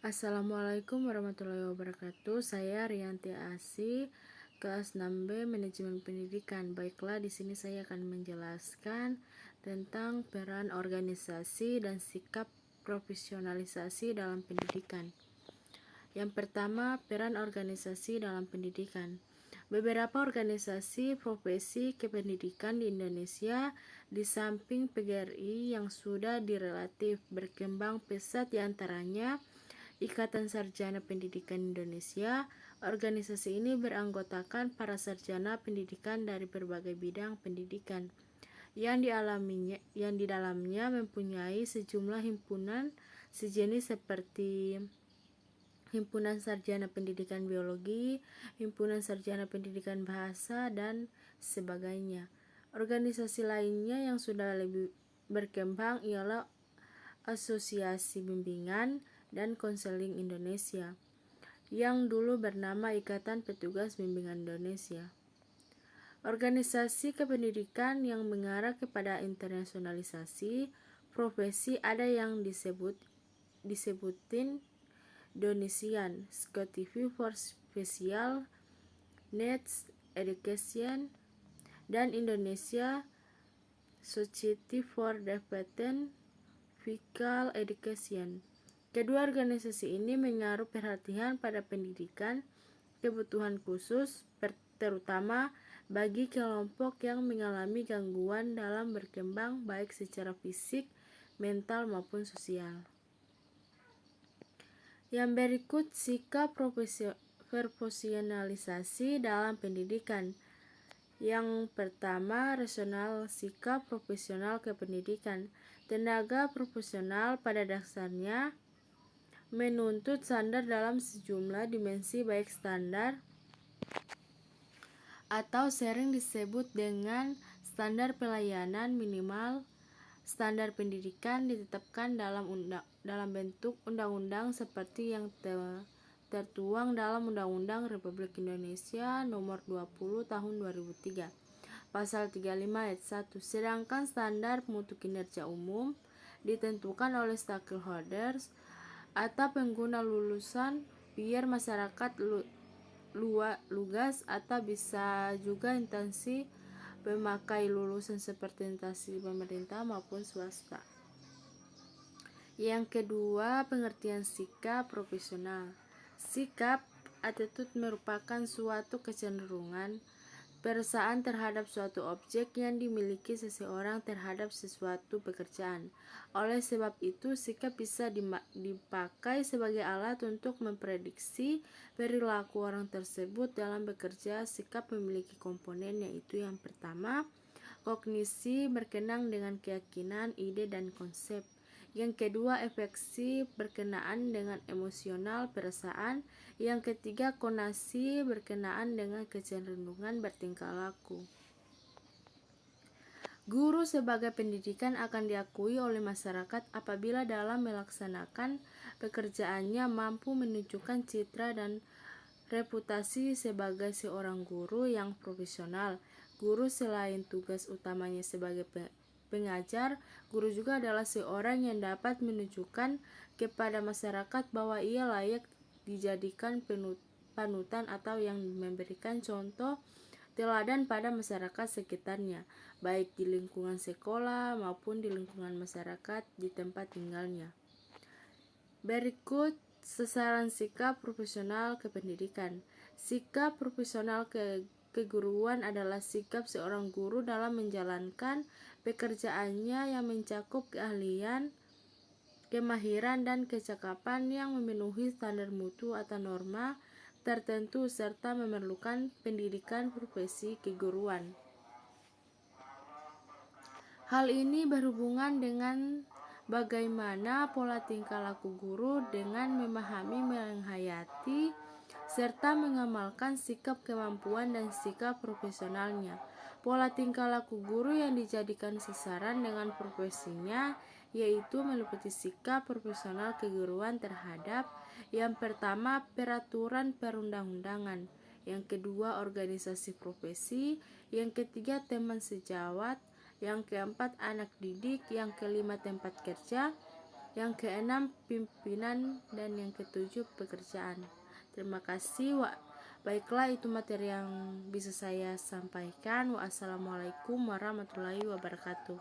Assalamualaikum warahmatullahi wabarakatuh. Saya Rianti Asi, kelas 6B Manajemen Pendidikan. Baiklah, di sini saya akan menjelaskan tentang peran organisasi dan sikap profesionalisasi dalam pendidikan. Yang pertama, peran organisasi dalam pendidikan. Beberapa organisasi profesi kependidikan di Indonesia, di samping PGRI yang sudah direlatif berkembang pesat, diantaranya Ikatan Sarjana Pendidikan Indonesia. Organisasi ini beranggotakan para sarjana pendidikan dari berbagai bidang pendidikan yang di dalamnya mempunyai sejumlah himpunan sejenis seperti Himpunan Sarjana Pendidikan Biologi, Himpunan Sarjana Pendidikan Bahasa, dan sebagainya. Organisasi lainnya yang sudah lebih berkembang ialah Asosiasi Bimbingan dan Konseling Indonesia, yang dulu bernama Ikatan Petugas Bimbingan Indonesia. Organisasi kependidikan yang mengarah kepada internasionalisasi profesi ada yang disebutin Indonesian Scholarship for Special Needs Education dan Indonesia Society for Development Physical Education. Kedua organisasi ini menaruh perhatian pada pendidikan kebutuhan khusus, terutama bagi kelompok yang mengalami gangguan dalam berkembang baik secara fisik, mental, maupun sosial. Yang berikut sikap profesionalisasi dalam pendidikan. Yang pertama, rasional sikap profesional kependidikan. Tenaga profesional pada dasarnya menuntut standar dalam sejumlah dimensi, baik standar atau sering disebut dengan standar pelayanan minimal. Standar pendidikan ditetapkan dalam bentuk undang-undang seperti yang tertuang dalam Undang-Undang Republik Indonesia Nomor 20 Tahun 2003, Pasal 35 Ayat 1. Sedangkan standar mutu kinerja umum ditentukan oleh stakeholders atau pengguna lulusan, biar masyarakat lugas atau bisa juga instansi pemakai lulusan seperti instansi pemerintah maupun swasta. Yang kedua, pengertian sikap profesional. Sikap attitude merupakan suatu kecenderungan, perasaan terhadap suatu objek yang dimiliki seseorang terhadap sesuatu pekerjaan. Oleh sebab itu, sikap bisa dipakai sebagai alat untuk memprediksi perilaku orang tersebut dalam bekerja. Sikap memiliki komponen, yaitu yang pertama, kognisi berkenaan dengan keyakinan, ide, dan konsep. Yang kedua, afeksi berkenaan dengan emosional, perasaan. Yang ketiga, konasi berkenaan dengan kecenderungan bertingkah laku. Guru sebagai pendidikan akan diakui oleh masyarakat apabila dalam melaksanakan pekerjaannya mampu menunjukkan citra dan reputasi sebagai seorang guru yang profesional. Guru selain tugas utamanya sebagai pengajar, guru juga adalah seorang yang dapat menunjukkan kepada masyarakat bahwa ia layak dijadikan panutan atau yang memberikan contoh teladan pada masyarakat sekitarnya, baik di lingkungan sekolah maupun di lingkungan masyarakat di tempat tinggalnya. Berikut sasaran sikap profesional kependidikan. Sikap profesional keguruan adalah sikap seorang guru dalam menjalankan pekerjaannya yang mencakup keahlian, kemahiran, dan kecakapan yang memenuhi standar mutu atau norma tertentu serta memerlukan pendidikan profesi keguruan. Hal ini berhubungan dengan bagaimana pola tingkah laku guru dengan memahami, menghayati, serta mengamalkan sikap, kemampuan, dan sikap profesionalnya. Pola tingkah laku guru yang dijadikan sasaran dengan profesinya yaitu meliputi sikap profesional keguruan terhadap yang pertama, peraturan perundang-undangan, yang kedua, organisasi profesi, yang ketiga, teman sejawat, yang keempat, anak didik, yang kelima, tempat kerja, yang keenam pimpinan, dan yang ketujuh pekerjaan. Terima kasih. Baiklah, itu materi yang bisa saya sampaikan. Wassalamualaikum warahmatullahi wabarakatuh.